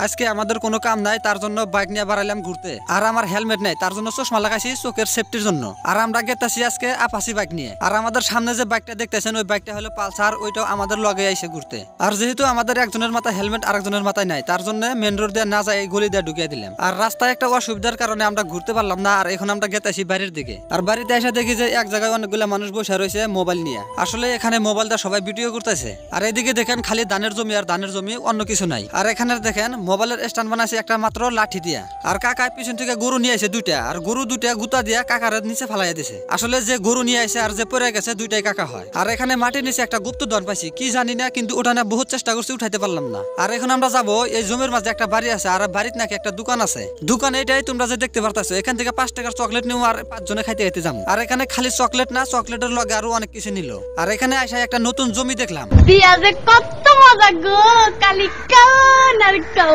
আজকে আমাদের কোনো কাম নাই, তার জন্য বাইক নিয়ে বাড়াইলাম ঘুরতে। আর আমার হেলমেট নাই, তার জন্য চশমা লাগাইছি চোখের সেফটির জন্য। আর আমরা গেতাছি আজকে আপাসি বাইক নিয়ে। আর আমাদের সামনে যে বাইকটা দেখতেছেন ওই বাইকটা হলো পালসার, ওইটাও আমাদের লগে আইছে ঘুরতে। আর যেহেতু আমাদের একজনের মাথায় হেলমেট আর একজনের মাথায় নাই, তার জন্য মেন রোড দিয়ে না যায় গলি দিয়ে ঢুকিয়ে দিলাম। আর রাস্তায় একটা অসুবিধার কারণে আমরা ঘুরতে পারলাম না। আর এখন আমরা গেতাছি বাড়ির দিকে। আর বাড়িতে এসে দেখি যে এক জায়গায় অনেকগুলো মানুষ বসে রয়েছে মোবাইল নিয়ে। আসলে এখানে মোবাইলটা সবাই ভিডিও করতেছে। আর এদিকে দেখেন খালি ধানের জমি আর ধানের জমি, অন্য কিছু নাই। আর এখানে দেখেন মোবাইলের স্ট্যান্ড বানাইছে একটা মাত্র লাঠি দিয়া। আর কাকা পিছন থেকে গরু নিয়ে আসে দুইটা, আর গরু দুইটা গুতা দিয়া কাকার নিচে ফালাইয়া দিছে। আসলে যে গরু নিয়ে আসে আর যে পড়ে গেছে দুইটাই কাকা হয়। আর এখানে মাটির নিচে একটা গুপ্ত ধন পাইছি, কি জানি না, কিন্তু ওটা না বহুত চেষ্টা করছি উঠাইতে পারলাম না। আর এখন আমরা যাবো এই জমির মাঝে একটা বাড়ি আছে, আর বাড়িতে নাকি একটা দোকান আছে। দোকান এটাই তোমরা যে দেখতে পারতাছো। এখান থেকে 5 টাকার চকলেট নিও আর 5 জনে খাইতে খাইতে যাবো। আর এখানে খালি চকলেট না, চকলেটের লগে আরো অনেক কিছু নিল। আর এখানে আসা একটা নতুন জমি দেখলাম। কত মজা গো, কালিকা নারকা।